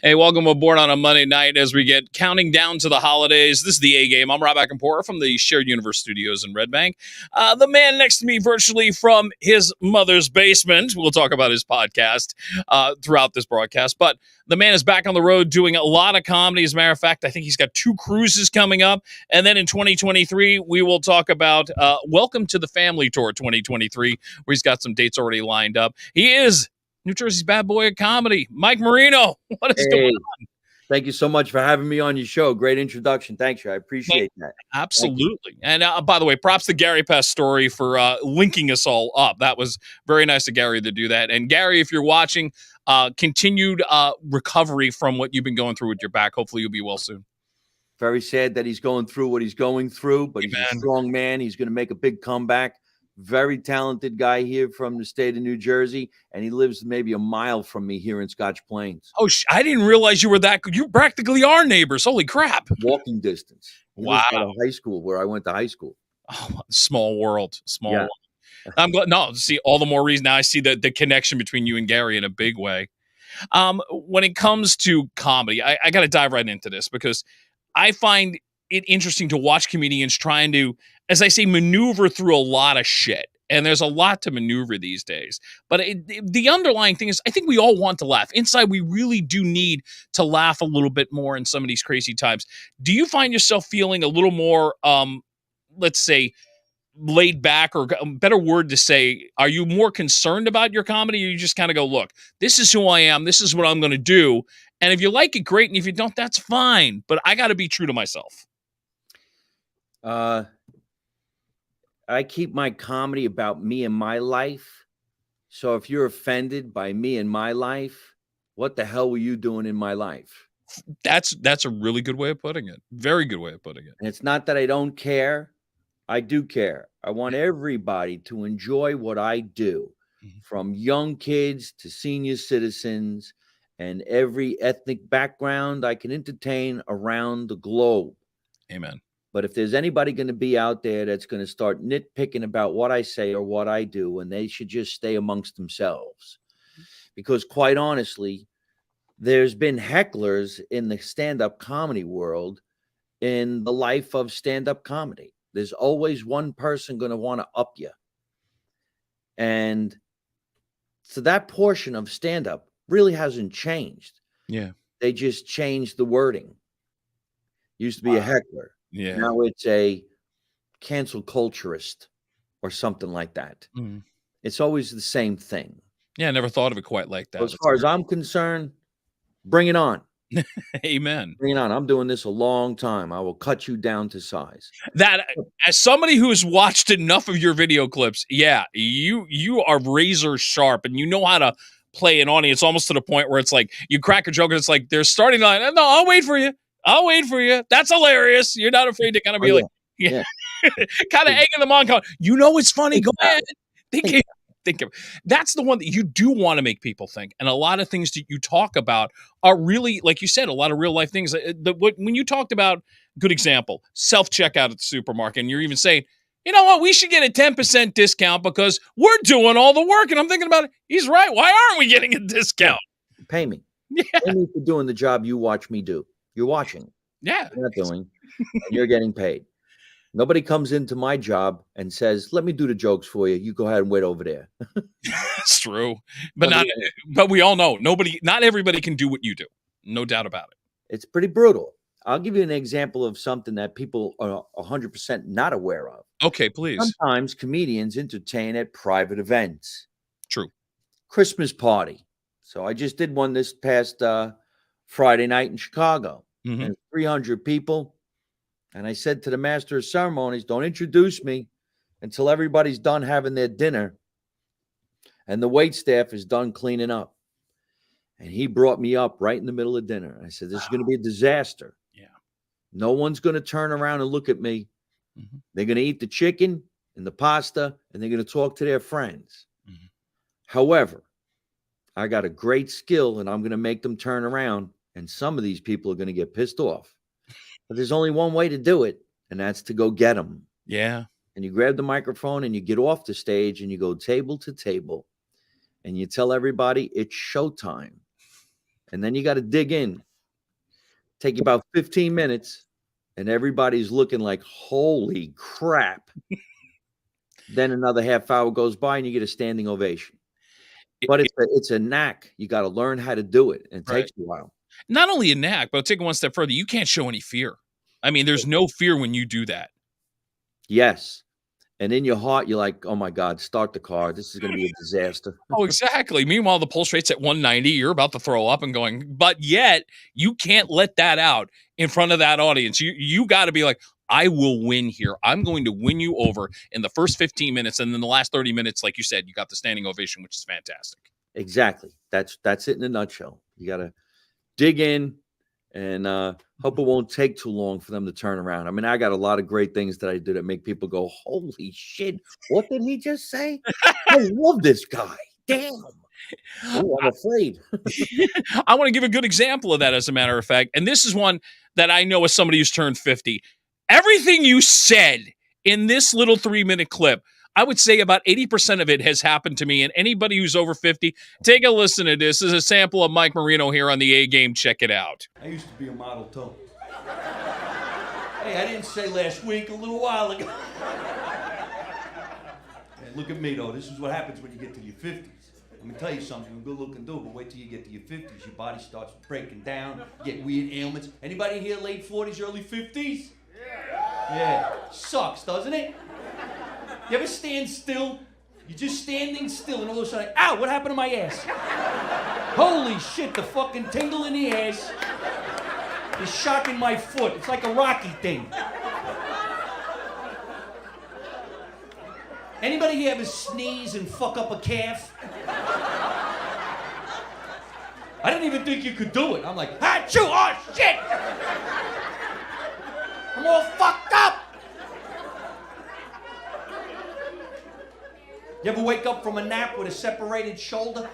Hey, welcome aboard on a Monday night as we get counting down to the holidays. This is the A Game. I'm Rob Akinpora from the Shared Universe Studios in Red Bank. The man next to me virtually from his mother's basement. We'll talk about his podcast throughout this broadcast. But the man is back on the road doing a lot of comedy. As a matter of fact, I think he's got 2 cruises coming up. And then in 2023, we will talk about Welcome to the Family Tour 2023, where he's got some dates already lined up. He is New Jersey's bad boy of comedy, Mike Marino. What is going on? Thank you so much for having me on your show. Great introduction. Thanks, I appreciate that. Absolutely. And by the way, props to Gary Pastore for linking us all up. That was very nice of Gary to do that. And Gary, if you're watching, continued recovery from what you've been going through with your back. Hopefully you'll be well soon. Very sad that he's going through what he's going through, but he's a strong man. He's going to make a big comeback. Very talented guy here from the state of New Jersey, and he lives maybe a mile from me here in Scotch Plains. Oh, I didn't realize you were that good. You practically are neighbors. Holy crap. Walking distance. Wow. Out of high school where I went to high school. Oh, small world. Small world. I'm glad. No, see, all the more reason now I see the connection between you and Gary in a big way. When it comes to comedy, I got to dive right into this because I find it interesting to watch comedians trying to, as I say, maneuver through a lot of shit. And there's a lot to maneuver these days. But the underlying thing is, I think we all want to laugh. Inside, we really do need to laugh a little bit more in some of these crazy times. Do you find yourself feeling a little more, let's say, laid back, or a better word to say, are you more concerned about your comedy, or you just kind of go, look, this is who I am, this is what I'm going to do, and if you like it, great, and if you don't, that's fine, but I got to be true to myself? I keep my comedy about me and my life. So if you're offended by me and my life, what the hell were you doing in my life? That's a really good way of putting it. Very good way of putting it. And it's not that I don't care. I do care. I want everybody to enjoy what I do, from young kids to senior citizens and every ethnic background I can entertain around the globe. Amen. But if there's anybody going to be out there that's going to start nitpicking about what I say or what I do, and they should just stay amongst themselves. Because quite honestly, there's been hecklers in the stand-up comedy world in the life of stand-up comedy. There's always one person going to want to up you. And so that portion of stand-up really hasn't changed. Yeah. They just changed the wording. Used to be a heckler. Yeah. Now it's a cancel culturist or something like that. It's always the same thing. Yeah, I never thought of it quite like that. As far as I'm concerned, bring it on. Amen. Bring it on. I'm doing this a long time. I will cut you down to size. That, as somebody who has watched enough of your video clips, yeah, you are razor sharp, and you know how to play an audience almost to the point where it's like you crack a joke and it's like they're starting line. No, I'll wait for you. I'll wait for you. That's hilarious. You're not afraid to kind of be kind of egging them on. You know it's funny. Go ahead. Think of that's the one that you do want to make people think. And a lot of things that you talk about are really, like you said, a lot of real life things. When you talked about, good example, self-checkout at the supermarket, and you're even saying, you know what, we should get a 10% discount because we're doing all the work. And I'm thinking about it. He's right. Why aren't we getting a discount? Pay me. Yeah. Pay me for doing the job you watch me do. You're watching. Yeah. You're not doing. And you're getting paid. Nobody comes into my job and says, let me do the jokes for you. You go ahead and wait over there. It's true. But we all know not everybody can do what you do. No doubt about it. It's pretty brutal. I'll give you an example of something that people are 100% not aware of. Okay, please. Sometimes comedians entertain at private events. True. Christmas party. So I just did one this past Friday night in Chicago. And 300 people. And I said to the master of ceremonies, don't introduce me until everybody's done having their dinner and the wait staff is done cleaning up. And he brought me up right in the middle of dinner. I said, this is going to be a disaster. Yeah. No one's going to turn around and look at me. They're going to eat the chicken and the pasta, and they're going to talk to their friends. However, I got a great skill, and I'm going to make them turn around. And some of these people are going to get pissed off. But there's only one way to do it, and that's to go get them. Yeah. And you grab the microphone and you get off the stage and you go table to table and you tell everybody it's showtime. and then you got to dig in. Take you about 15 minutes, and everybody's looking like, holy crap. Then another half hour goes by, and you get a standing ovation. But it's a knack. You got to learn how to do it, and it takes a while. Not only a knack, but I'll take it one step further. You can't show any fear. I mean, there's no fear when you do that. Yes. And in your heart, you're like, oh my God, start the car. This is going to be a disaster. Oh, exactly. Meanwhile, the pulse rate's at 190. You're about to throw up and going, but yet you can't let that out in front of that audience. You got to be like, I will win here. I'm going to win you over in the first 15 minutes. And then the last 30 minutes, like you said, you got the standing ovation, which is fantastic. Exactly. That's it in a nutshell. You got to dig in and hope it won't take too long for them to turn around. I mean, I got a lot of great things that I do that make people go, holy shit, what did he just say? I love this guy. Damn. Oh, I'm afraid. I want to give a good example of that, as a matter of fact. And this is one that I know as somebody who's turned 50. Everything you said in this little 3-minute clip, I would say about 80% of it has happened to me. And anybody who's over 50, take a listen to this. This is a sample of Mike Marino here on the A Game. Check it out. I used to be a model too. Hey, I didn't say last week, a little while ago. Hey, look at me though. This is what happens when you get to your 50s. Let me tell you something, you're a good looking dude, but wait till you get to your 50s. Your body starts breaking down, get weird ailments. Anybody here late 40s, early 50s? Yeah. Sucks, doesn't it? You ever stand still? You're just standing still and all of a sudden, ow, what happened to my ass? Holy shit, the fucking tingle in the ass is shocking my foot. It's like a Rocky thing. Anybody here ever sneeze and fuck up a calf? I didn't even think you could do it. I'm like, achoo, oh shit! I'm all fucked up! You ever wake up from a nap with a separated shoulder?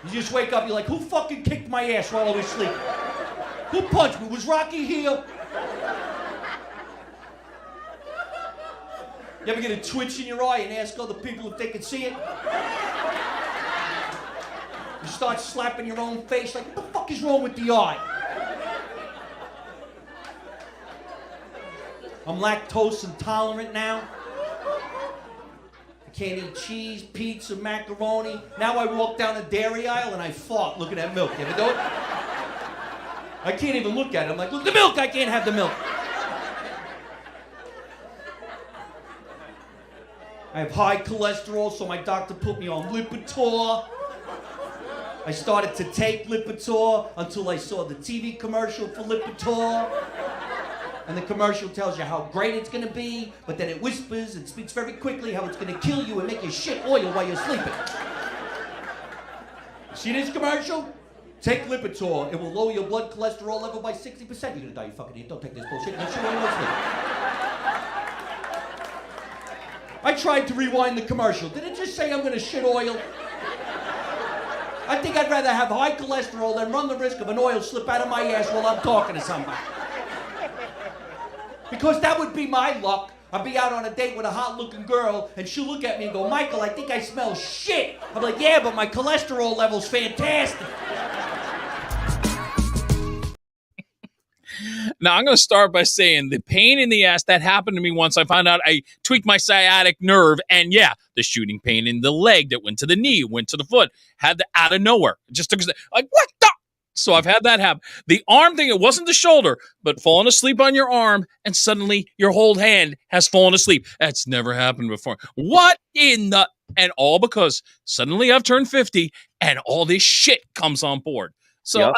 You just wake up, you're like, who fucking kicked my ass while I was sleeping? Who punched me? Was Rocky here? You ever get a twitch in your eye and ask other people if they can see it? You start slapping your own face like, what the fuck is wrong with the eye? I'm lactose intolerant now. I can't eat cheese, pizza, macaroni. Now I walk down a dairy aisle and I fart looking at milk. You ever do it? I can't even look at it. I'm like, look, the milk, I can't have the milk. I have high cholesterol, so my doctor put me on Lipitor. I started to take Lipitor until I saw the TV commercial for Lipitor. And the commercial tells you how great it's going to be, but then it whispers and speaks very quickly how it's going to kill you and make you shit oil while you're sleeping. See this commercial? Take Lipitor. It will lower your blood cholesterol level by 60%. You're going to die, you fucking idiot. Don't take this bullshit. Make sure you're listening. I tried to rewind the commercial. Did it just say I'm going to shit oil? I think I'd rather have high cholesterol than run the risk of an oil slip out of my ass while I'm talking to somebody. Because that would be my luck. I'd be out on a date with a hot-looking girl, and she'll look at me and go, Michael, I think I smell shit. I'm like, yeah, but my cholesterol level's fantastic. Now, I'm going to start by saying the pain in the ass, that happened to me once. I found out I tweaked my sciatic nerve, and yeah, the shooting pain in the leg that went to the knee, went to the foot, had the out of nowhere. It just took, like, what the? So I've had that happen. The arm thing, it wasn't the shoulder, but falling asleep on your arm, and suddenly your whole hand has fallen asleep. That's never happened before. What in the... And all because suddenly I've turned 50, and all this shit comes on board. So, yep.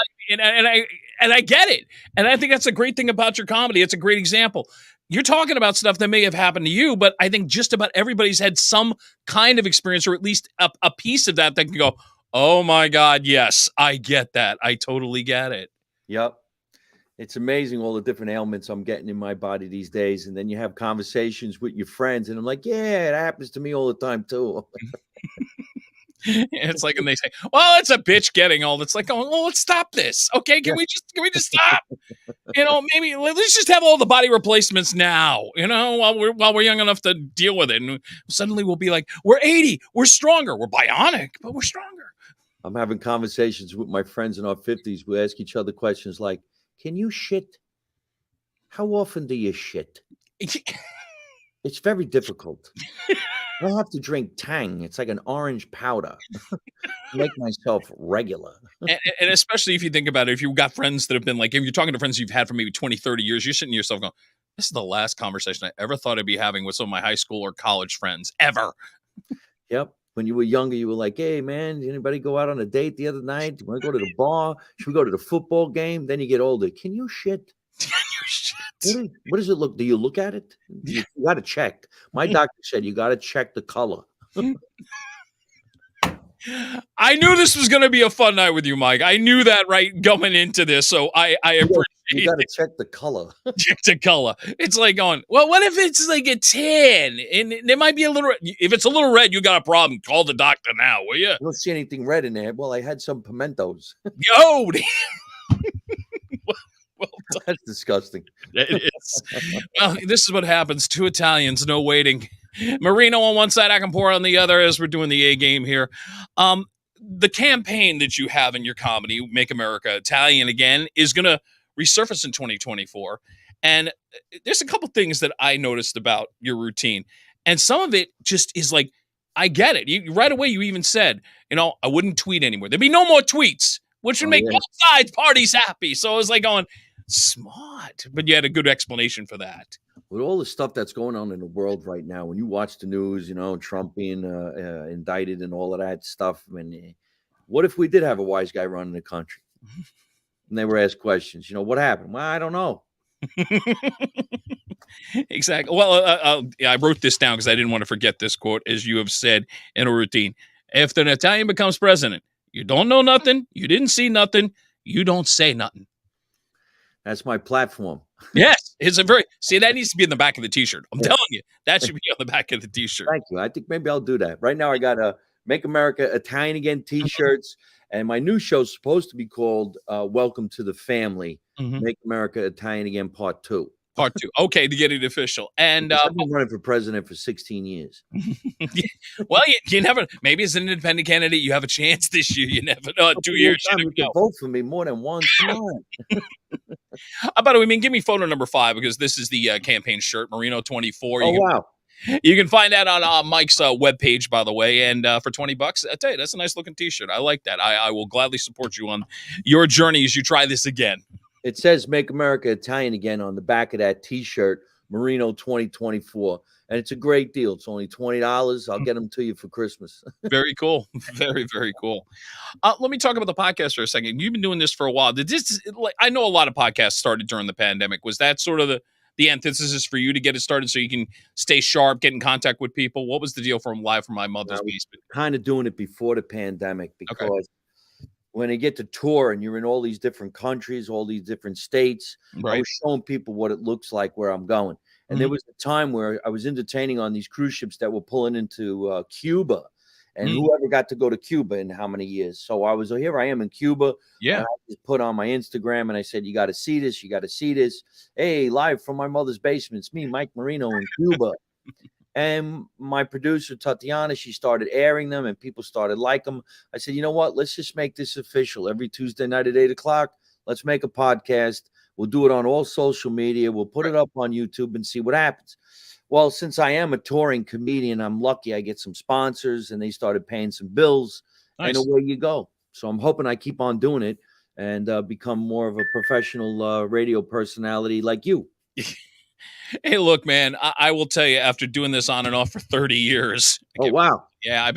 I get it. And I think that's a great thing about your comedy. It's a great example. You're talking about stuff that may have happened to you, but I think just about everybody's had some kind of experience, or at least a piece of that can go, oh my God, yes, I get that. I totally get it. Yep. It's amazing all the different ailments I'm getting in my body these days. And then you have conversations with your friends, and I'm like, yeah, it happens to me all the time too. It's like, and they say, well, it's a bitch getting old. It's like, oh, well, let's stop this. Okay. Can we just stop? Maybe let's just have all the body replacements now, while we're young enough to deal with it. And suddenly we'll be like, we're 80, we're stronger, we're bionic, but we're stronger. I'm having conversations with my friends in our 50s. We ask each other questions like, can you shit? How often do you shit? It's very difficult. I have to drink Tang. It's like an orange powder. Make myself regular. And especially if you think about it, if you've got friends that have been like, if you're talking to friends you've had for maybe 20, 30 years, you're sitting to yourself going, this is the last conversation I ever thought I'd be having with some of my high school or college friends ever. Yep. When you were younger, you were like, hey, man, anybody go out on a date the other night? Do you want to go to the bar? Should we go to the football game? Then you get older. Can you shit? What does it look? Do you look at it? You got to check. My doctor said you got to check the color. I knew this was going to be a fun night with you, Mike. I knew that right going into this, so I appreciate you got to check the color. Check the color. It's like going, well, what if it's like a 10? And there might be a little, if it's a little red, you got a problem. Call the doctor now, will you? I don't see anything red in there. Well, I had some pimentos. Yo, well that's disgusting. It is. Well, this is what happens. 2 Italians, no waiting. Marino on one side, I can pour on the other as we're doing the A game here. The campaign that you have in your comedy, Make America Italian Again, is going to resurface in 2024. And there's a couple things that I noticed about your routine. And some of it just is like, I get it. Right away, you even said, I wouldn't tweet anymore. There'd be no more tweets, which would make both sides parties happy. So I was like going, smart. But you had a good explanation for that. With all the stuff that's going on in the world right now, when you watch the news, Trump being indicted and all of that stuff, I mean, what if we did have a wise guy running the country? And they were asked questions, what happened? Well, I don't know. Exactly. Well, I wrote this down because I didn't want to forget this quote, as you have said in a routine. If an Italian becomes president, you don't know nothing, you didn't see nothing, you don't say nothing. That's my platform. Yes. It's that needs to be in the back of the t-shirt. I'm telling you, that should be on the back of the t-shirt. Thank you. I think maybe I'll do that. Right now I got a Make America Italian Again t-shirts, and my new show's supposed to be called Welcome to the Family, Make America Italian Again Part 2. Part 2. Okay, to get it official. And I've been running for president for 16 years. Well, you never. Maybe as an independent candidate, you have a chance this year. You never know. 2 years. You can vote for me more than once. Come on. By the way, give me photo number 5 because this is the campaign shirt, Marino 24. Wow. You can find that on Mike's webpage, by the way. And for $20, I tell you, that's a nice looking t-shirt. I like that. I will gladly support you on your journey as you try this again. It says Make America Italian Again on the back of that t-shirt, Marino 2024. And it's a great deal. It's only $20. I'll get them to you for Christmas. Very cool. Very, very cool. Let me talk about the podcast for a second. You've been doing this for a while. I know a lot of podcasts started during the pandemic. Was that sort of the antithesis for you to get it started so you can stay sharp, get in contact with people? What was the deal from Live from My Mother's Basement? Kind of doing it before the pandemic because when you get to tour and you're in all these different countries, all these different states, I was showing people what it looks like where I'm going. And there was a time where I was entertaining on these cruise ships that were pulling into Cuba. And whoever got to go to Cuba in how many years? So here I am in Cuba. Yeah. I just put on my Instagram and I said, you got to see this. You got to see this. Hey, live from my mother's basement. It's me, Mike Marino in Cuba. And my producer, Tatiana, she started airing them and people started liking them. I said, you know what? Let's just make this official. Every Tuesday night at 8 o'clock, let's make a podcast. We'll do it on all social media. We'll put it up on YouTube and see what happens. Well, since I am a touring comedian, I'm lucky I get some sponsors and they started paying some bills. Nice. And away you go. So I'm hoping I keep on doing it and become more of a professional radio personality like you. Hey, look, man, I will tell you, after doing this on and off for 30 years. Oh, wow. Yeah,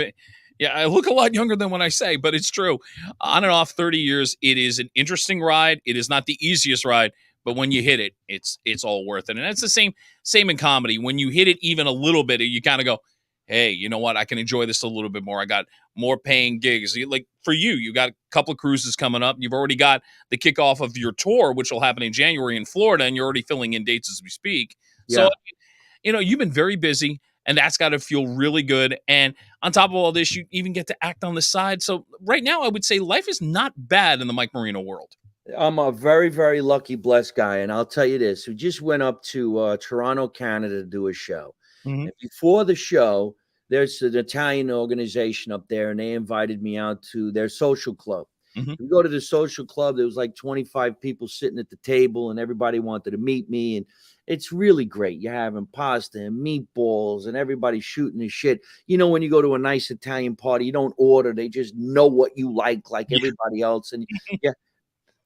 I look a lot younger than when I say, but it's true. On and off 30 years, it is an interesting ride. It is not the easiest ride, but when you hit it, it's all worth it. And that's the same in comedy. When you hit it even a little bit, you kind of go, hey, you know what? I can enjoy this a little bit more. I got more paying gigs. Like for you got a couple of cruises coming up. You've already got the kickoff of your tour, which will happen in January in Florida, and you're already filling in dates as we speak. Yeah. So, you've been very busy, and that's got to feel really good. And on top of all this, you even get to act on the side. So right now, I would say life is not bad in the Mike Marino world. I'm a very, very lucky, blessed guy. And I'll tell you this. We just went up to Toronto, Canada to do a show. And before the show, there's an Italian organization up there, and they invited me out to their social club. Mm-hmm. We go to the social club. There was like 25 people sitting at the table, and everybody wanted to meet me. And it's really great. You're having pasta and meatballs, and everybody shooting the shit. You know, when you go to a nice Italian party, you don't order; they just know what you like everybody else. And yeah,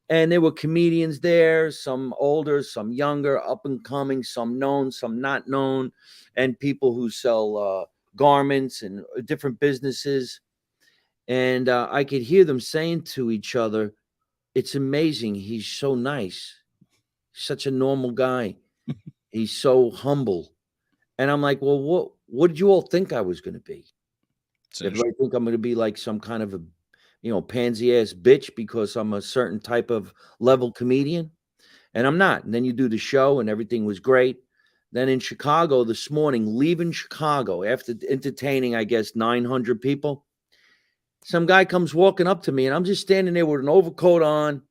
and there were comedians there, some older, some younger, up and coming, some known, some not known, and people who sell garments and different businesses. And I could hear them saying to each other, "It's amazing. He's so nice. Such a normal guy. He's so humble." And I'm like, "Well, what did you all think I was going to be? Everybody think I'm going to be like some kind of a, pansy ass bitch because I'm a certain type of level comedian?" And I'm not. And then you do the show, and everything was great. Then in Chicago this morning, leaving Chicago after entertaining, I guess, 900 people, some guy comes walking up to me, and I'm just standing there with an overcoat on,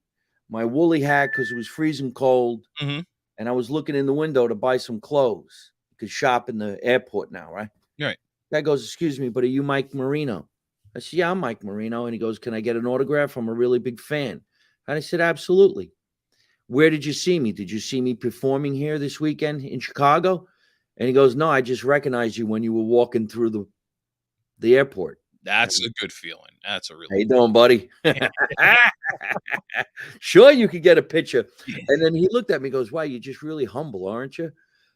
my woolly hat because it was freezing cold. Mm-hmm. And I was looking in the window to buy some clothes. You could shop in the airport now, right? Right. Guy goes, "Excuse me, but are you Mike Marino?" I said, "Yeah, I'm Mike Marino." And he goes, "Can I get an autograph? I'm a really big fan." And I said, "Absolutely." "Where did you see me? Did you see me performing here this weekend in Chicago?" And he goes, "No, I just recognized you when you were walking through the airport." That's a good feeling. That's a really. How you doing, buddy? Sure, you could get a picture. And then he looked at me and goes, "Wow, you're just really humble, aren't you?"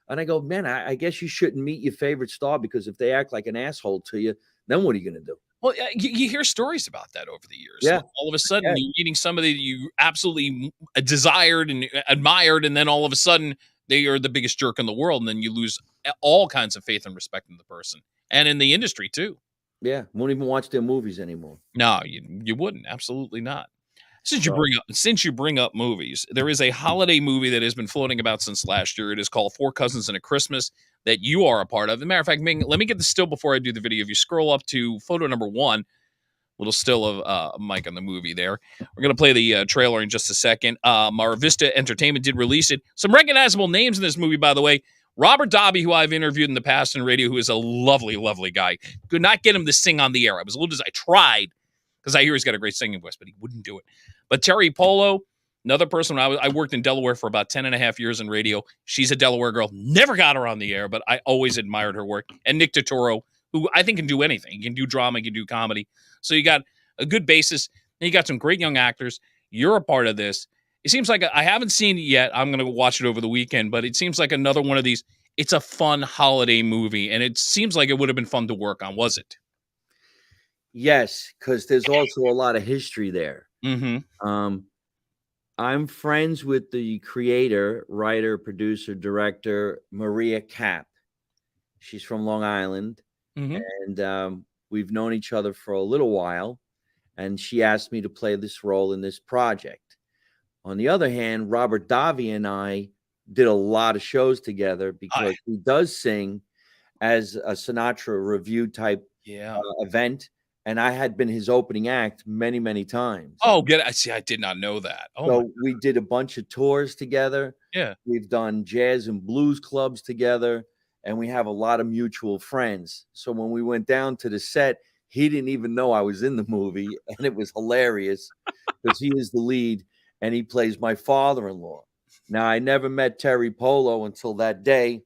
And I go, "Man, I guess you shouldn't meet your favorite star, because if they act like an asshole to you, then what are you going to do?" Well, you hear stories about that over the years. Yeah. Like all of a sudden, you're meeting somebody that you absolutely desired and admired, and then all of a sudden, they are the biggest jerk in the world, and then you lose all kinds of faith and respect in the person and in the industry too. Yeah, won't even watch their movies anymore. No, you wouldn't. Absolutely not. Since you bring up movies, there is a holiday movie that has been floating about since last year. It is called Four Cousins and a Christmas, that you are a part of. As a matter of fact, Ming, let me get the still before I do the video. If you scroll up to photo number 1, little still of Mike on the movie there. We're going to play the trailer in just a second. Mar Vista Entertainment did release it. Some recognizable names in this movie, by the way. Robert Davi, who I've interviewed in the past in radio, who is a lovely, lovely guy. Could not get him to sing on the air. I was a little I tried, because I hear he's got a great singing voice, but he wouldn't do it. But Terry Polo, another person, I worked in Delaware for about 10 and a half years in radio. She's a Delaware girl. Never got her on the air, but I always admired her work. And Nick Totoro, who I think can do anything. He can do drama, he can do comedy. So you got a good basis. And you got some great young actors. You're a part of this. It seems like I haven't seen it yet. I'm going to watch it over the weekend, but it seems like another one of these. It's a fun holiday movie, and it seems like it would have been fun to work on, was it? Yes, because there's also a lot of history there. Mm-hmm. I'm friends with the creator, writer, producer, director, Maria Kapp. She's from Long Island, and we've known each other for a little while, and she asked me to play this role in this project. On the other hand, Robert Davi and I did a lot of shows together, because he does sing as a Sinatra review type event. And I had been his opening act many, many times. Oh, see, I did not know that. So we did a bunch of tours together. Yeah. We've done jazz and blues clubs together, and we have a lot of mutual friends. So when we went down to the set, he didn't even know I was in the movie, and it was hilarious because he is the lead, and he plays my father-in-law. Now, I never met Terry Polo until that day.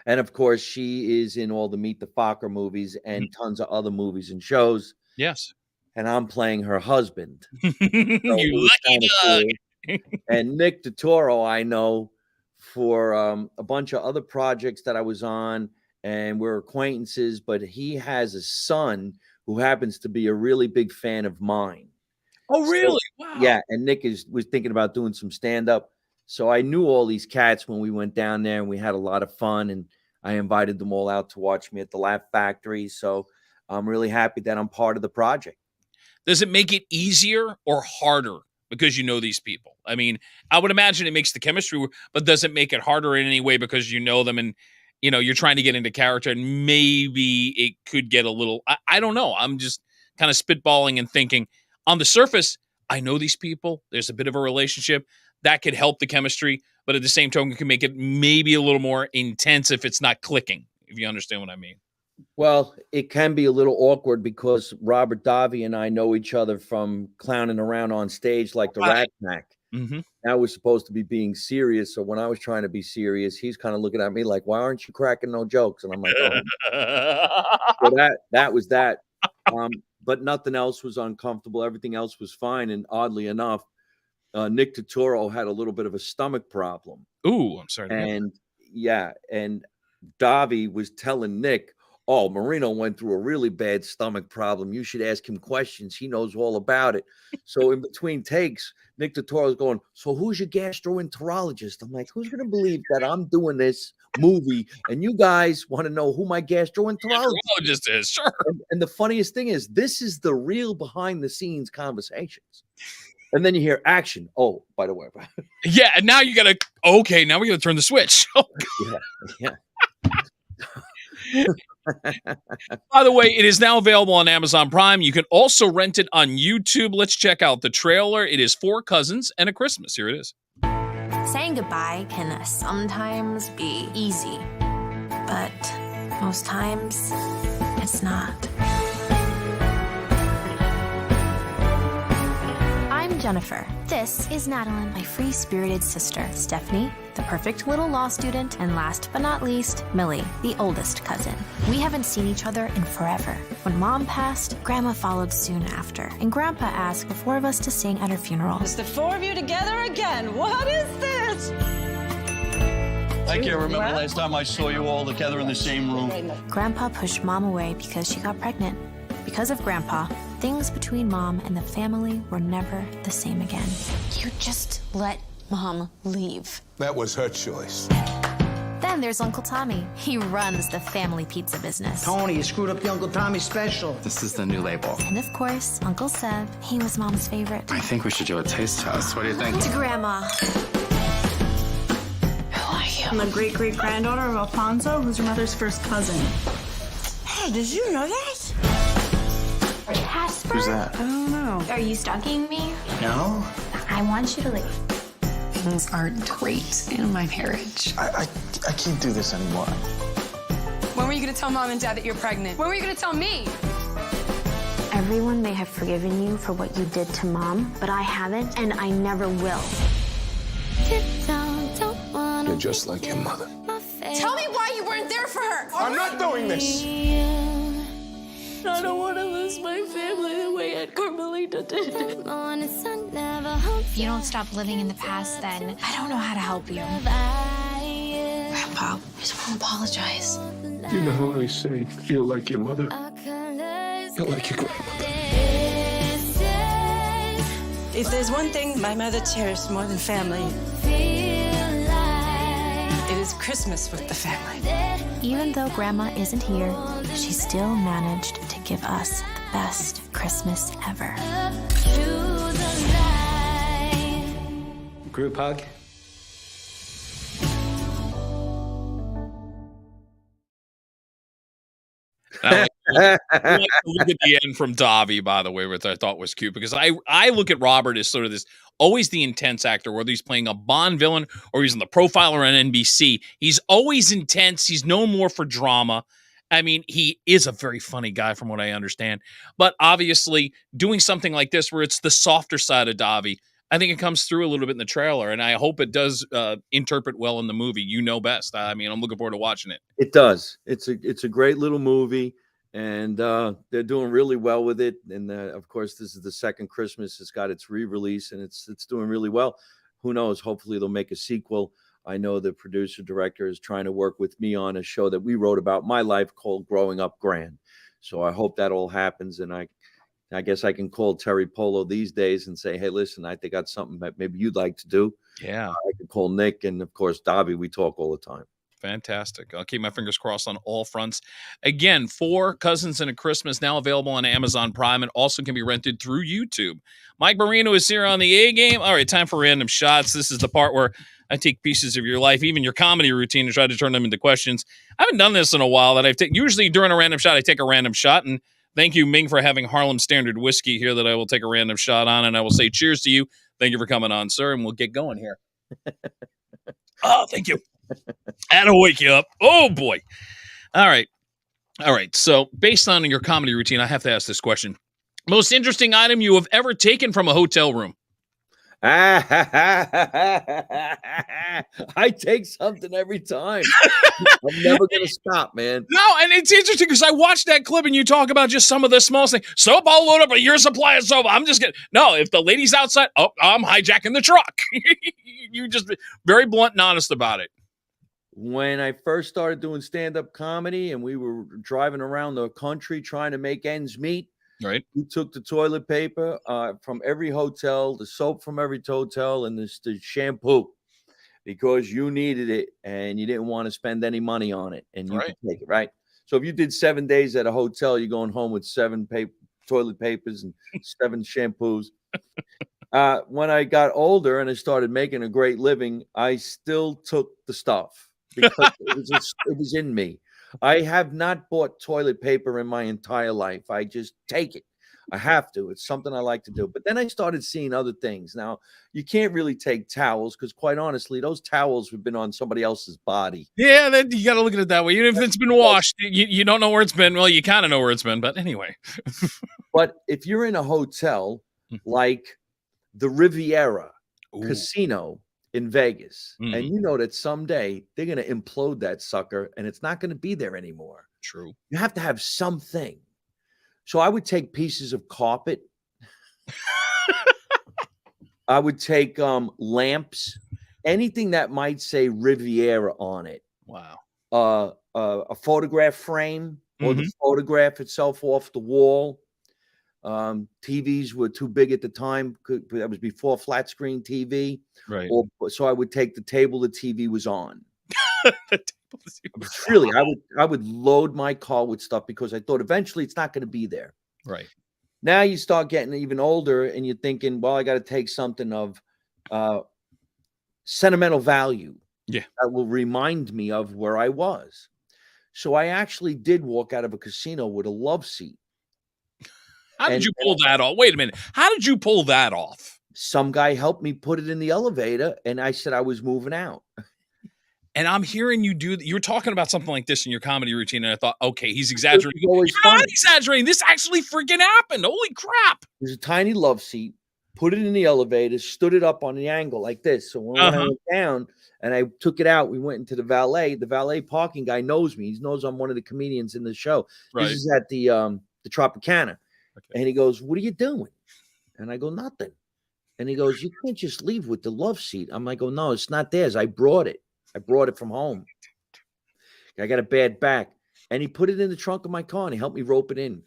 And of course, she is in all the Meet the Fokker movies and tons of other movies and shows. Yes. And I'm playing her husband. You lucky dog. Cool. And Nick Totoro, I know for a bunch of other projects that I was on, and we're acquaintances, but he has a son who happens to be a really big fan of mine. Oh, really? Wow. Yeah. And Nick was thinking about doing some stand-up. So I knew all these cats when we went down there, and we had a lot of fun, and I invited them all out to watch me at the Laugh Factory. So I'm really happy that I'm part of the project. Does it make it easier or harder because you know these people? I mean, I would imagine it makes the chemistry work, but does it make it harder in any way because you know them and, you're trying to get into character, and maybe it could get a little, I don't know. I'm just kind of spitballing and thinking on the surface, I know these people. There's a bit of a relationship that could help the chemistry, but at the same token, it can make it maybe a little more intense if it's not clicking, if you understand what I mean. Well, it can be a little awkward because Robert Davi and I know each other from clowning around on stage like the Right. Rat Pack. Mhm. Now we're supposed to be being serious. So when I was trying to be serious, he's kind of looking at me like, "Why aren't you cracking no jokes?" And I'm like, "Oh." So that was that. But nothing else was uncomfortable. Everything else was fine. And oddly enough, Nick Turturro had a little bit of a stomach problem. Ooh, I'm sorry to hear that. And yeah, and Davi was telling Nick, "Oh, Marino went through a really bad stomach problem. You should ask him questions. He knows all about it." So in between takes, Nick Turturro is going, "So who's your gastroenterologist?" I'm like, "Who's going to believe that I'm doing this movie and you guys want to know who my gastroenterologist is?" Just is, sure. And the funniest thing is, this is the real behind the scenes conversations. And then you hear action. Oh, by the way. Yeah, and now you gotta. Okay, now we gotta turn the switch. Yeah. By the way, it is now available on Amazon Prime. You can also rent it on YouTube. Let's check out the trailer. It is Four Cousins and a Christmas. Here it is. Saying goodbye can sometimes be easy, but most times it's not. I'm Jennifer. This is Madeline, my free-spirited sister. Stephanie, the perfect little law student. And last but not least, Millie, the oldest cousin. We haven't seen each other in forever. When Mom passed, Grandma followed soon after. And Grandpa asked the four of us to sing at her funeral. It's the four of you together again. What is this? I can't remember the last time I saw you all together in the same room. Grandpa pushed Mom away because she got pregnant. Because of Grandpa, things between Mom and the family were never the same again. You just let Mom leave. That was her choice. Then there's Uncle Tommy. He runs the family pizza business. Tony, you screwed up the Uncle Tommy special. This is the new label. And of course, Uncle Seb. He was Mom's favorite. I think we should do a taste test. What do you think? To Grandma. Who are you? I'm the great-great-granddaughter of Alfonso, who's your mother's first cousin. Hey, did you know that? Casper? Who's that? I don't know. Are you stalking me? No. I want you to leave. Things aren't great in my marriage. I can't do this anymore. When were you gonna tell Mom and Dad that you're pregnant? When were you gonna tell me? Everyone may have forgiven you for what you did to Mom, but I haven't, and I never will. You're just like your mother. Tell me why you weren't there for her. I'm not doing this. I don't want to lose my family the way Aunt Carmelita did. If you don't stop living in the past, then I don't know how to help you. Grandpa, I just want to apologize. You know how I say, feel like your mother. Feel like your grandmother. If there's one thing my mother cherished more than family, it is Christmas with the family. Even though Grandma isn't here, she still managed to give us the best Christmas ever. Group hug? I like to look at the end from Davi, by the way, which I thought was cute, because I look at Robert as sort of this, always the intense actor, whether he's playing a Bond villain or he's in The Profiler on NBC. He's always intense. He's known more for drama. I mean, he is a very funny guy from what I understand. But obviously, doing something like this where it's the softer side of Davi, I think it comes through a little bit in the trailer, and I hope it does interpret well in the movie. You know best. I mean, I'm looking forward to watching it. It does. It's a great little movie, and they're doing really well with it. And of course, this is the second Christmas it's got its re-release, and it's doing really well. Who knows? Hopefully, they'll make a sequel. I know the producer director is trying to work with me on a show that we wrote about my life called Growing Up Grand. So I hope that all happens, and I guess I can call Terry Polo these days and say, hey, listen, I think that's something that maybe you'd like to do. Yeah. I could call Nick, and of course, Davi. We talk all the time. Fantastic. I'll keep my fingers crossed on all fronts. Again, Four Cousins and a Christmas, now available on Amazon Prime, and also can be rented through YouTube. Mike Marino is here on the A Game. All right, time for random shots. This is the part where I take pieces of your life, even your comedy routine, and try to turn them into questions. I haven't done this in a while. Usually during a random shot, I take a random shot, and thank you, Ming, for having Harlem Standard whiskey here that I will take a random shot on, and I will say cheers to you. Thank you for coming on, sir, and we'll get going here. Oh, thank you. That'll wake you up. Oh, boy. All right. All right. So, based on your comedy routine, I have to ask this question. Most interesting item you have ever taken from a hotel room? I take something every time. I'm never going to stop, man. No, and it's interesting because I watched that clip and you talk about just some of the small things. Soap, I'll load up a year's supply of soap. I'm just getting, no, if the lady's outside, oh, I'm hijacking the truck. You just very blunt and honest about it. When I first started doing stand-up comedy and we were driving around the country trying to make ends meet, right? We took the toilet paper from every hotel, the soap from every hotel, and the shampoo because you needed it and you didn't want to spend any money on it, and you could take it, right? So if you did 7 days at a hotel, you're going home with 7 toilet papers and 7 shampoos. When I got older and I started making a great living, I still took the stuff because it was in me. I have not bought toilet paper in my entire life. I just take it. I have to. It's something I like to do. But then I started seeing other things. Now, you can't really take towels because, quite honestly, those towels have been on somebody else's body. Yeah, then you got to look at it that way. Even if it's been washed, you don't know where it's been. Well, you kind of know where it's been, but anyway. But if you're in a hotel like the Riviera Casino in Vegas, and you know that someday they're going to implode that sucker and it's not going to be there anymore. True. You have to have something. So I would take pieces of carpet. I would take lamps, anything that might say Riviera on it. Wow. A photograph frame or the photograph itself off the wall. TVs were too big at the time. That was before flat screen TV. Right. So I would take the table the TV was on. Really, I would load my car with stuff because I thought eventually it's not going to be there. Right. Now you start getting even older and you're thinking, well, I got to take something of sentimental value. Yeah. That will remind me of where I was. So I actually did walk out of a casino with a love seat. How did you pull that off? Wait a minute. How did you pull that off? Some guy helped me put it in the elevator, and I said I was moving out. And I'm hearing you're talking about something like this in your comedy routine, and I thought, okay, he's exaggerating. You're not exaggerating. This actually freaking happened. Holy crap. There's a tiny love seat, put it in the elevator, stood it up on the angle like this. So when I went down and I took it out, we went into the valet parking guy knows me. He knows I'm one of the comedians in the show. Right. This is at the Tropicana. And he goes, what are you doing? And I go, nothing. And he goes, you can't just leave with the love seat. I'm like, oh, no, it's not theirs. I brought it. I brought it from home. I got a bad back. And he put it in the trunk of my car and he helped me rope it in.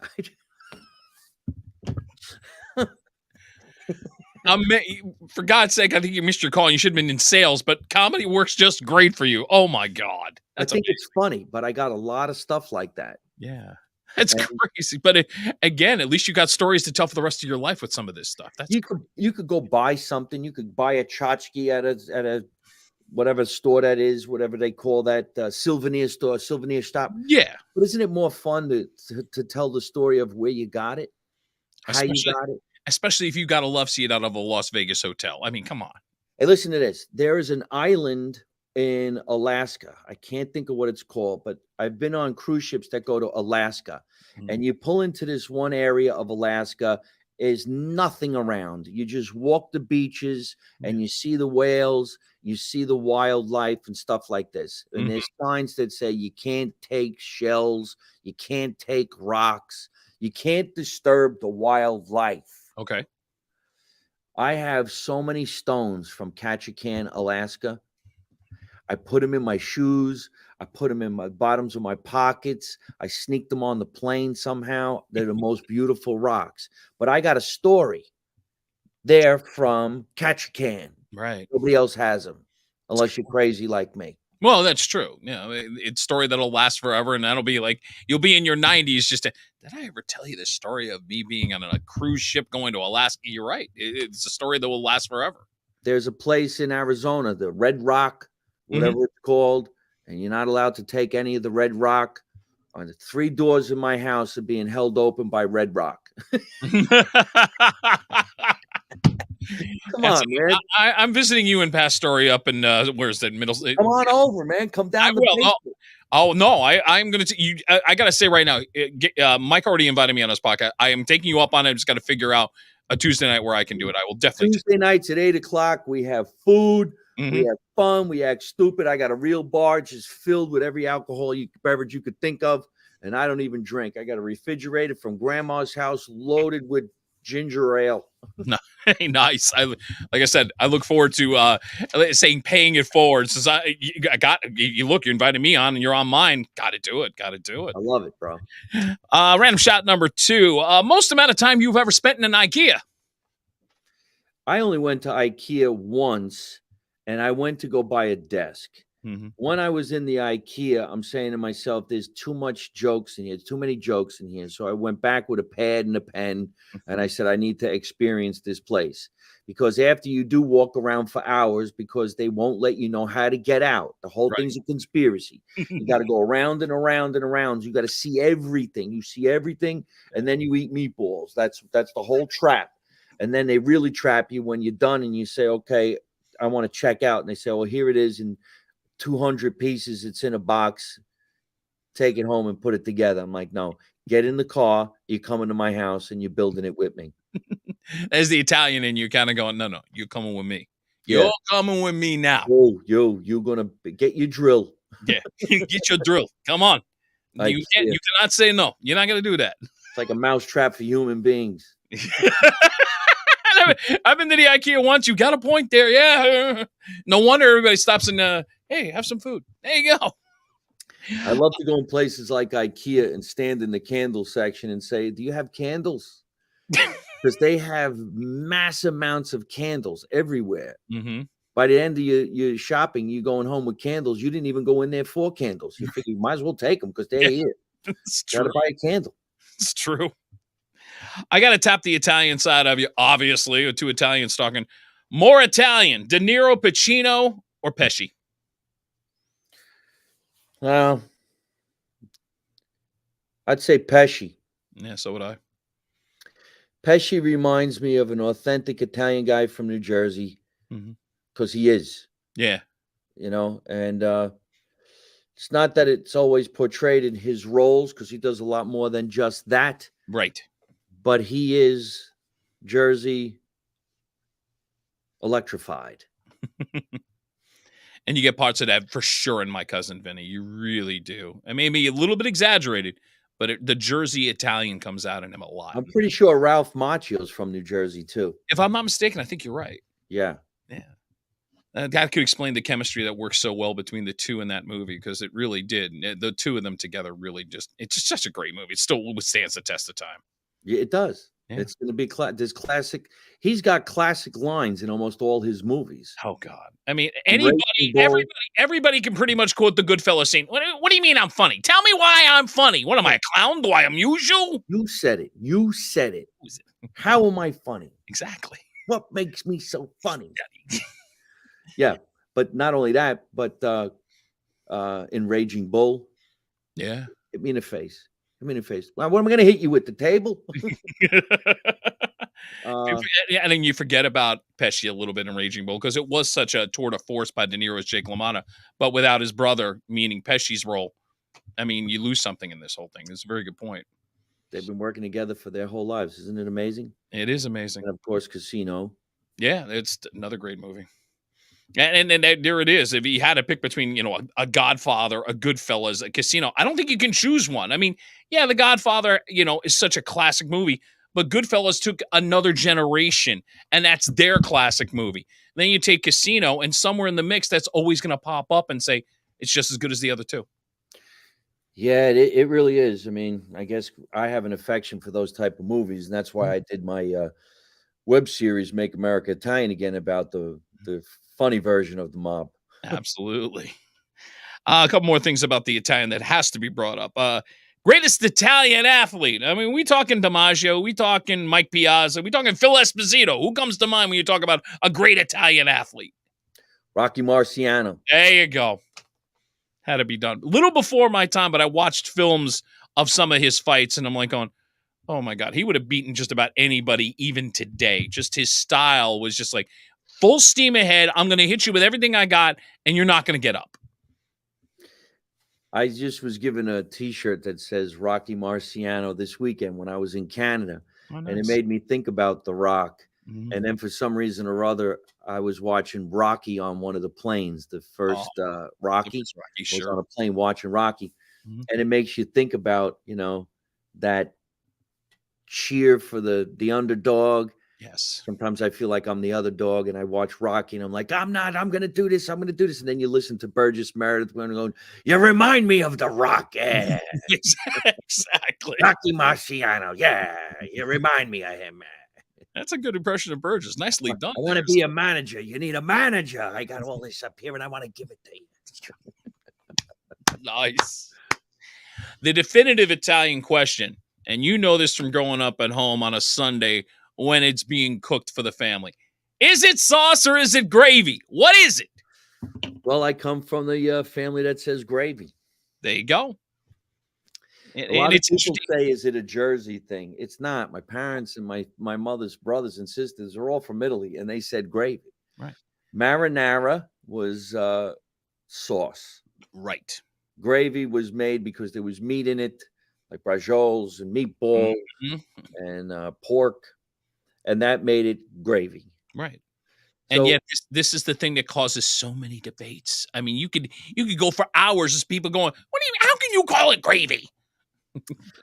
For God's sake, I think you missed your call. You should have been in sales, but comedy works just great for you. Oh, my God. That's amazing. It's funny, but I got a lot of stuff like that. Yeah. That's crazy. But again, at least you got stories to tell for the rest of your life with some of this stuff. You could go buy something. You could buy a tchotchke at a whatever store that is, whatever they call that, souvenir store, souvenir shop. Yeah. But isn't it more fun to tell the story of where you got it, how you got it? Especially if you got a love seat out of a Las Vegas hotel. I mean, come on. Hey, listen to this. There is an island in Alaska. I can't think of what it's called, but I've been on cruise ships that go to Alaska. And you pull into this one area of Alaska, is nothing around. You just walk the beaches and you see the whales, you see the wildlife and stuff like this. And there's signs that say you can't take shells, you can't take rocks, you can't disturb the wildlife. Okay. I have so many stones from Ketchikan, Alaska. I put them in my shoes. I put them in my bottoms of my pockets. I sneaked them on the plane somehow. They're the most beautiful rocks. But I got a story there from Ketchikan. Right. Nobody else has them, unless you're crazy like me. Well, that's true. It's a story that'll last forever, and that'll be like, you'll be in your 90s just did I ever tell you the story of me being on a cruise ship going to Alaska? You're right. It's a story that will last forever. There's a place in Arizona, the Red Rock, whatever it's called, and you're not allowed to take any of the Red Rock. On the 3 doors in my house are being held open by Red Rock. Come on, man. I'm visiting you in Pastoria up in where's that middle? Come on over, man. Come down. Oh no, I'm gonna you. I gotta say right now, Mike already invited me on his podcast. I am taking you up on it. I just got to figure out a Tuesday night where I can do it. I will definitely. Tuesday nights at 8:00. We have food. Mm-hmm. We have fun. We act stupid. I got a real bar just filled with every alcoholic beverage you could think of, and I don't even drink. I got a refrigerator from Grandma's house loaded with ginger ale. Nice. Like I said, I look forward to saying paying it forward. Since you look, you invited me on, and you're on mine. Got to do it. I love it, bro. Random shot number 2. Most amount of time you've ever spent in an IKEA. I only went to IKEA once, and I went to go buy a desk. Mm-hmm. When I was in the IKEA, I'm saying to myself, there's too much jokes in here. There's too many jokes in here. So I went back with a pad and a pen, and I said, I need to experience this place. Because after you do walk around for hours, because they won't let you know how to get out. The whole thing's a conspiracy. You got to go around and around and around. You got to see everything. You see everything, and then you eat meatballs. That's the whole trap. And then they really trap you when you're done, and you say, okay, I want to check out. And they say, well, here it is in 200 pieces. It's in a box. Take it home and put it together. I'm like, no, get in the car. You're coming to my house, and you're building it with me. As the Italian in you kind of going, no, you're coming with me. You're coming with me now. You're going to get your drill. Yeah, get your drill. Come on. You cannot say no. You're not going to do that. It's like a mouse trap for human beings. I've been to the IKEA once. You got a point there. Yeah. No wonder everybody stops and, hey, have some food. There you go. I love to go in places like IKEA and stand in the candle section and say, do you have candles? Because they have mass amounts of candles everywhere. Mm-hmm. By the end of your shopping, you're going home with candles. You didn't even go in there for candles. You figure you might as well take them because they're here. It's true. Got to buy a candle. It's true. I got to tap the Italian side of you, obviously, with 2 Italians talking. More Italian, De Niro, Pacino, or Pesci? Well, I'd say Pesci. Yeah, so would I. Pesci reminds me of an authentic Italian guy from New Jersey because he is. Yeah. You know, and it's not that it's always portrayed in his roles because he does a lot more than just that. Right. But he is Jersey electrified. And you get parts of that for sure in My Cousin Vinny. You really do. I mean, maybe a little bit exaggerated, but the Jersey Italian comes out in him a lot. I'm pretty sure Ralph Macchio's from New Jersey, too. If I'm not mistaken, I think you're right. Yeah. Yeah. That could explain the chemistry that works so well between the two in that movie, because it really did. The 2 of them together really it's just such a great movie. It still withstands the test of time. Yeah, it does. Yeah. It's going to be this classic. He's got classic lines in almost all his movies. Oh God! I mean, everybody can pretty much quote the Goodfellas scene. What do you mean I'm funny? Tell me why I'm funny. What am I, a clown? Do I amuse you? You said it. You said it. How am I funny? Exactly. What makes me so funny? Yeah, but not only that, but in Raging Bull. Yeah. Hit me in the face. Hit me in the face. Well, what am I going to hit you with, the table? And then you forget about Pesci a little bit in Raging Bull because it was such a tour de force by De Niro's Jake LaMotta, but without his brother, meaning Pesci's role, I mean, you lose something in this whole thing. It's a very good point. They've been working together for their whole lives. Isn't it amazing? It is amazing. And of course, Casino. Yeah, it's another great movie. And there it is. If you had to pick between, a Godfather, a Goodfellas, a Casino, I don't think you can choose one. I mean, yeah, The Godfather, is such a classic movie, but Goodfellas took another generation, and that's their classic movie. Then you take Casino, and somewhere in the mix, that's always going to pop up and say, it's just as good as the other 2. Yeah, it really is. I mean, I guess I have an affection for those type of movies, and that's why I did my web series, Make America Italian Again, about the funny version of the mob. Absolutely. A couple more things about the Italian that has to be brought up. Greatest Italian athlete. I mean, we talking DiMaggio, we talking Mike Piazza, we talking Phil Esposito. Who comes to mind when you talk about a great Italian athlete? Rocky Marciano. There you go. Had to be done. A little before my time, but I watched films of some of his fights, and I'm like going, oh my God, he would have beaten just about anybody even today. Just his style was just like, full steam ahead. I'm going to hit you with everything I got, and you're not going to get up. I just was given a T-shirt that says Rocky Marciano this weekend when I was in Canada, Oh, and it nice. made me think about The Rock. Mhm. And then for some reason or other, I was watching Rocky on one of the planes. The first Rocky, Rocky, I was sure. on a plane watching Rocky, Mhm. and it makes you think about that cheer for the underdog. Yes. Sometimes I feel like I'm the other dog, and I watch Rocky, and I'm like, I'm not. I'm going to do this. I'm going to do this. And then you listen to Burgess Meredith going, "You remind me of the Rock, yeah, Exactly. Rocky Marciano, yeah. You remind me of him, man. That's a good impression of Burgess. Nicely done. I want to be a manager. You need a manager. I got all this up here, and I want to give it to you." Nice. The definitive Italian question, and you know this from growing up at home on a Sunday when it's being cooked for the family. Is it sauce or is it gravy? What is it? Well, I come from the family that says gravy. There you go. A lot of people say, is it a Jersey thing? It's not. My parents and my mother's brothers and sisters are all from Italy, and they said gravy. Right. Marinara was sauce. Right. Gravy was made because there was meat in it, like brajioles and meatballs and pork, and that made it gravy. Right. So, and yet this is the thing that causes so many debates. I mean, you could go for hours as people going, "What do you? How can you call it gravy?"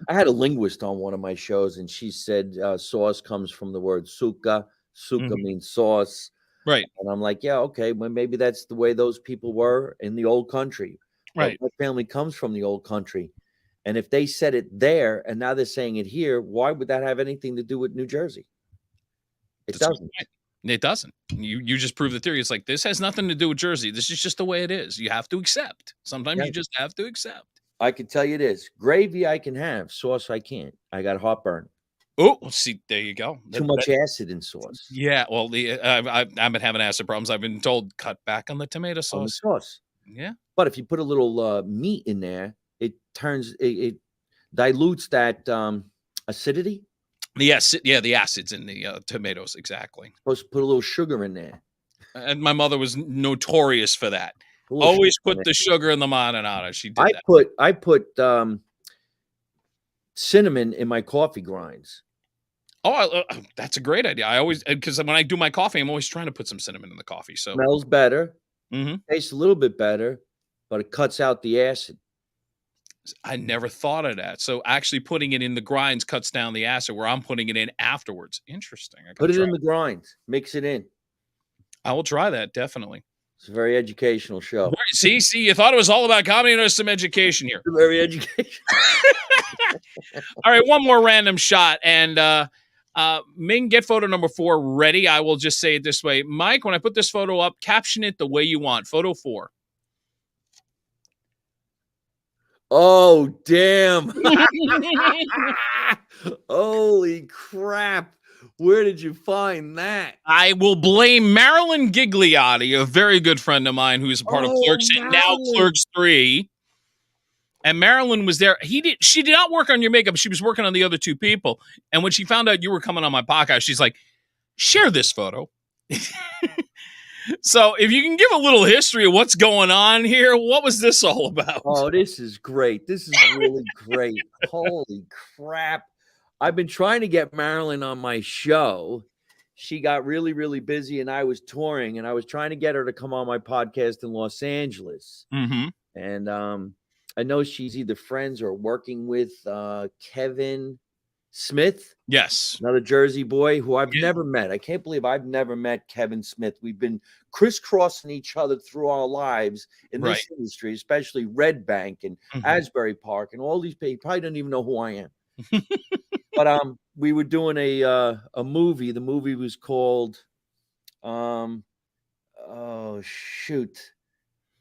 I had a linguist on one of my shows, and she said sauce comes from the word succa. Succa means sauce. Right. And I'm like, yeah, okay, well, maybe that's the way those people were in the old country. Right. But my family comes from the old country. And if they said it there and now they're saying it here, why would that have anything to do with New Jersey? It doesn't. It doesn't. You just prove the theory. It's like, this has nothing to do with Jersey. This is just the way it is. You have to accept. Sometimes you just have to accept. I can tell you this. Gravy I can have. Sauce I can't. I got heartburn. Oh, see, there you go. Too much acid in sauce. Yeah, well, I've been having acid problems. I've been told cut back on the tomato sauce. On the sauce. Yeah. But if you put a little meat in there, it dilutes that acidity. The acids in the tomatoes, exactly. Supposed to put a little sugar in there. And my mother was notorious for that. Always put the sugar in the marinara. She did that. I put cinnamon in my coffee grinds. Oh, that's a great idea. I always, because when I do my coffee, I'm always trying to put some cinnamon in the coffee. So smells better, Mhm. tastes a little bit better, but it cuts out the acid. I never thought of that. So actually putting it in the grinds cuts down the acid where I'm putting it in afterwards. Interesting. Put it in the grinds. Mix it in. I will try that, definitely. It's a very educational show. See, you thought it was all about comedy, and there's some education here. It's very educational. All right, one more random shot. And Ming, get photo number 4 ready. I will just say it this way. Mike, when I put this photo up, caption it the way you want. Photo 4. Oh, damn. Holy crap. Where did you find that? I will blame Marilyn Gigliotti, a very good friend of mine who's a part of Clerks and now Clerks 3. And Marilyn was there. She did not work on your makeup. She was working on the other 2 people. And when she found out you were coming on my podcast, she's like, share this photo. So if you can give a little history of what's going on here, what was this all about? Oh, this is great. This is really great. Holy crap. I've been trying to get Marilyn on my show. She got really, really busy and I was touring and I was trying to get her to come on my podcast in Los Angeles. Mm-hmm. And I know she's either friends or working with Kevin Smith. Yes. Another Jersey boy who I've never met. I can't believe I've never met Kevin Smith. We've been crisscrossing each other through our lives in this industry, especially Red Bank and Asbury Park and all these people. He probably don't even know who I am. But we were doing a movie. The movie was called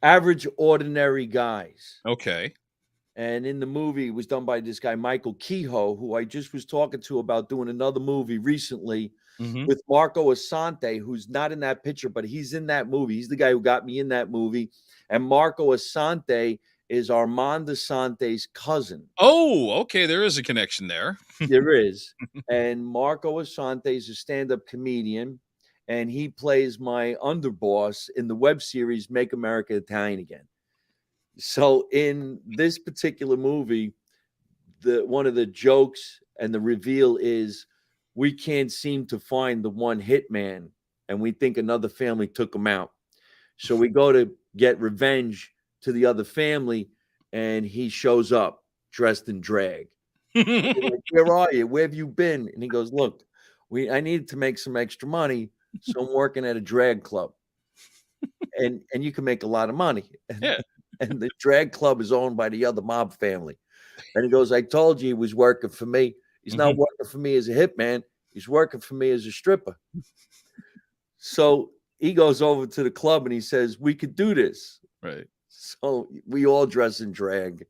Average Ordinary Guys. Okay. And in the movie, it was done by this guy, Michael Kehoe, who I just was talking to about doing another movie recently with Marco Asante, who's not in that picture, but he's in that movie. He's the guy who got me in that movie. And Marco Asante is Armand Asante's cousin. Oh, okay. There is a connection there. There is. And Marco Asante is a stand-up comedian, and he plays my underboss in the web series Make America Italian Again. So in this particular movie, one of the jokes and the reveal is we can't seem to find the one hitman, and we think another family took him out. So we go to get revenge to the other family, and he shows up dressed in drag. Like, where are you? Where have you been? And he goes, look, I needed to make some extra money, so I'm working at a drag club. And you can make a lot of money. Yeah. And the drag club is owned by the other mob family. And he goes, I told you he was working for me. He's not working for me as a hitman. He's working for me as a stripper. So he goes over to the club and he says, we could do this. Right. So we all dress in drag,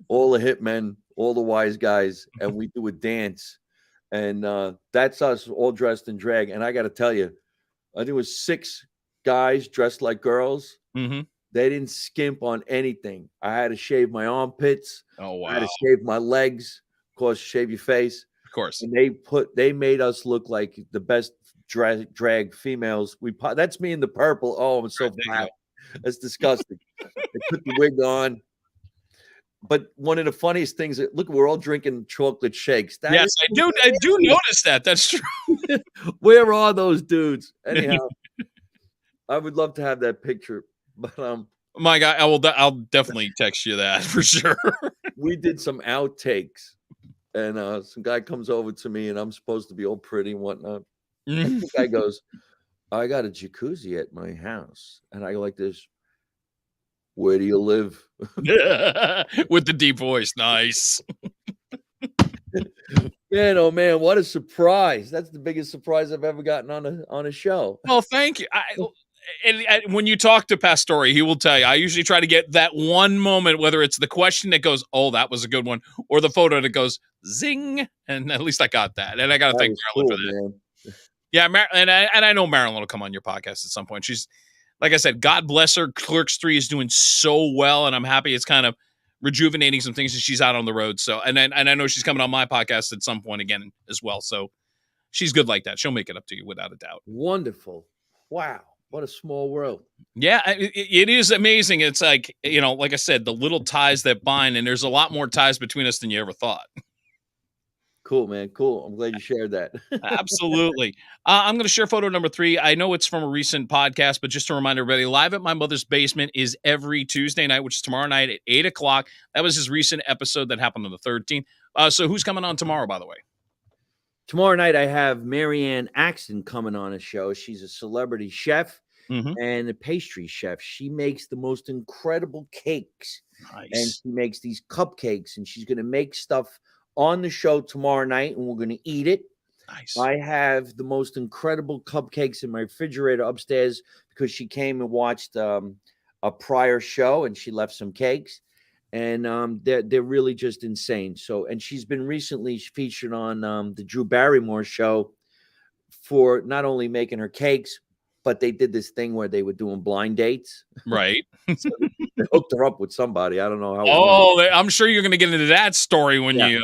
all the hitmen, all the wise guys, and we do a dance. And that's us all dressed in drag. And I got to tell you, I think it was 6 guys dressed like girls. Mm-hmm. They didn't skimp on anything. I had to shave my armpits. Oh, wow. I had to shave my legs. Of course, shave your face. Of course. And they made us look like the best drag females. That's me in the purple. Oh, I'm so fat. That's disgusting. They put the wig on. But one of the funniest things, look, we're all drinking chocolate shakes. Yes, I do notice that. That's true. Where are those dudes? Anyhow, I would love to have that picture. But my guy, I'll definitely text you that for sure. We did some outtakes, and some guy comes over to me, and I'm supposed to be all pretty and whatnot. And the guy goes, I got a jacuzzi at my house. And I go like this, where do you live? With the deep voice. Nice. Man, oh man, what a surprise. That's the biggest surprise I've ever gotten on a show. Well, thank you. And when you talk to Pastore, he will tell you, I usually try to get that one moment, whether it's the question that goes, oh, that was a good one, or the photo that goes, zing. And at least I got that. And I got to thank Marilyn for that. Man. Yeah, and I know Marilyn will come on your podcast at some point. She's, like I said, God bless her. Clerks 3 is doing so well, and I'm happy it's kind of rejuvenating some things as she's out on the road. So, and I know she's coming on my podcast at some point again as well. So she's good like that. She'll make it up to you without a doubt. Wonderful. Wow. What a small world. Yeah, it is amazing. It's like, like I said, the little ties that bind, and there's a lot more ties between us than you ever thought. Cool, man. Cool. I'm glad you shared that. Absolutely. I'm going to share photo number 3. I know it's from a recent podcast, but just to remind everybody, Live at My Mother's Basement is every Tuesday night, which is tomorrow night at 8 o'clock. That was his recent episode that happened on the 13th. So who's coming on tomorrow, by the way? Tomorrow night, I have Marianne Axton coming on a show. She's a celebrity chef and a pastry chef. She makes the most incredible cakes. Nice. And she makes these cupcakes, and she's going to make stuff on the show tomorrow night, and we're going to eat it. Nice. I have the most incredible cupcakes in my refrigerator upstairs because she came and watched a prior show, and she left some cakes. And they're really just insane. So, and she's been recently featured on the Drew Barrymore show for not only making her cakes, but they did this thing where they were doing blind dates. Right. So they hooked her up with somebody. I don't know how. Oh, I'm sure you're going to get into that story when you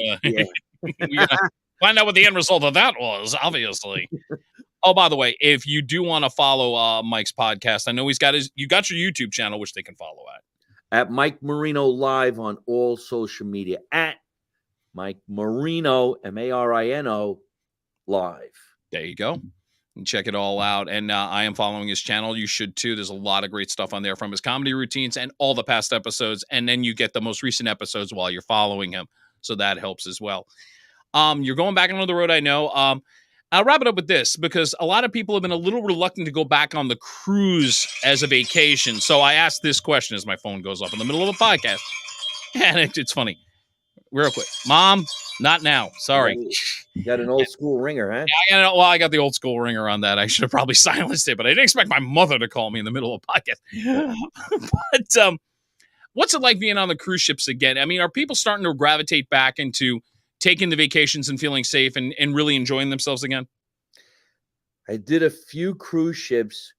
find out what the end result of that was, obviously. Oh, by the way, if you do want to follow Mike's podcast, I know you got your YouTube channel, which they can follow at Mike Marino Live on all social media, at Mike Marino, Marino Live. There you go. And check it all out. And I am following his channel. You should too. There's a lot of great stuff on there from his comedy routines and all the past episodes. And then you get the most recent episodes while you're following him. So that helps as well. You're going back on the road, I know. I'll wrap it up with this because a lot of people have been a little reluctant to go back on the cruise as a vacation. So I asked this question as my phone goes off in the middle of a podcast. And it's funny. Real quick. Mom, not now. Sorry. You got an old school ringer, huh? Yeah, I got the old school ringer on that. I should have probably silenced it, but I didn't expect my mother to call me in the middle of a podcast. But what's it like being on the cruise ships again? I mean, are people starting to gravitate back into taking the vacations and feeling safe and really enjoying themselves again? I did a few cruise ships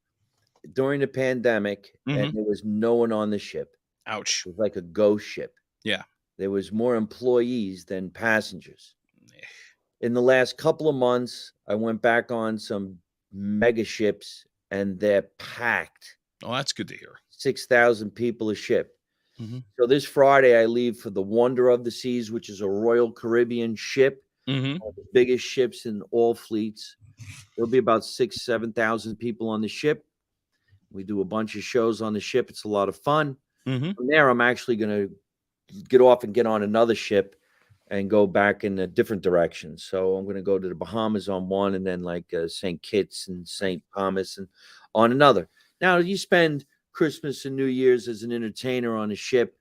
during the pandemic, and there was no one on the ship. Ouch. It was like a ghost ship. Yeah. There was more employees than passengers. In the last couple of months, I went back on some mega ships, and they're packed. Oh, that's good to hear. 6,000 people a ship. So this Friday, I leave for the Wonder of the Seas, which is a Royal Caribbean ship, one of the biggest ships in all fleets. There'll be about 6,000 to 7,000 people on the ship. We do a bunch of shows on the ship. It's a lot of fun. From there, I'm actually going to get off and get on another ship and go back in a different direction. So I'm going to go to the Bahamas on one, and then like St. Kitts and St. Thomas and on another. Now, you spend Christmas and New Year's as an entertainer on a ship.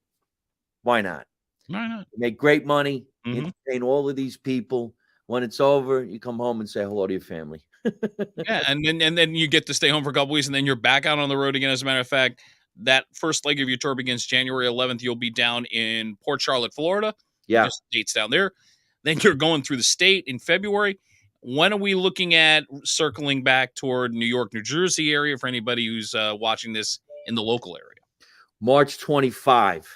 Why not? Why not? You make great money, entertain all of these people. When it's over, you come home and say hello to your family. Yeah, and then you get to stay home for a couple weeks, and then you're back out on the road again. As a matter of fact, that first leg of your tour begins January 11th. You'll be down in Port Charlotte, Florida. Yeah. Just dates down there. Then you're going through the state in February. When are we looking at circling back toward New York, New Jersey area for anybody who's watching this in the local area? March 25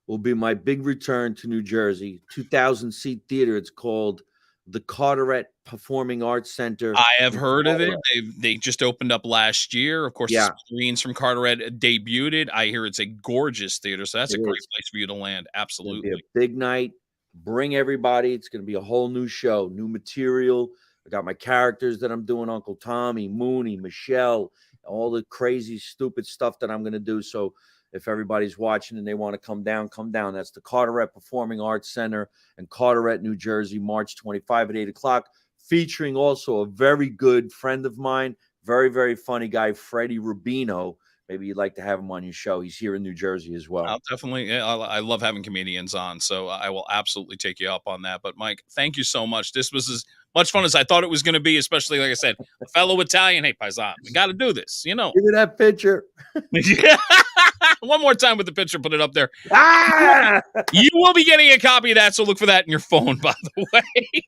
will be my big return to New Jersey. 2,000-seat theater. It's called the Carteret Performing Arts Center. I have heard of it. They just opened up last year. Of course, the screens from Carteret debuted it. I hear it's a gorgeous theater, so that's a great place for you to land. Absolutely. It's gonna be a big night. Bring everybody. It's going to be a whole new show, new material. I got my characters that I'm doing, Uncle Tommy, Mooney, Michelle, all the crazy, stupid stuff that I'm going to do. So if everybody's watching and they want to come down, come down. That's the Carteret Performing Arts Center in Carteret, New Jersey, March 25 at 8 o'clock, featuring also a very good friend of mine, very, very funny guy, Freddie Rubino. Maybe you'd like to have him on your show. He's here in New Jersey as well. I'll definitely. Yeah, I love having comedians on, so I will absolutely take you up on that. But Mike, thank you so much. This was as much fun as I thought it was going to be, especially, like I said, a fellow Italian. Hey, Paisan, we got to do this, you know. Give me that picture. One more time with the picture, put it up there. Ah! You will be getting a copy of that, so look for that in your phone, by the way.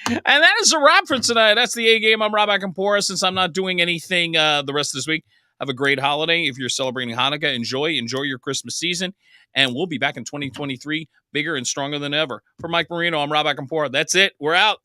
And that is a wrap for tonight. That's the A Game. I'm Rob Akampora. Since I'm not doing anything the rest of this week, have a great holiday. If you're celebrating Hanukkah, enjoy your Christmas season. And we'll be back in 2023, bigger and stronger than ever. For Mike Marino, I'm Rob Akampora. That's it. We're out.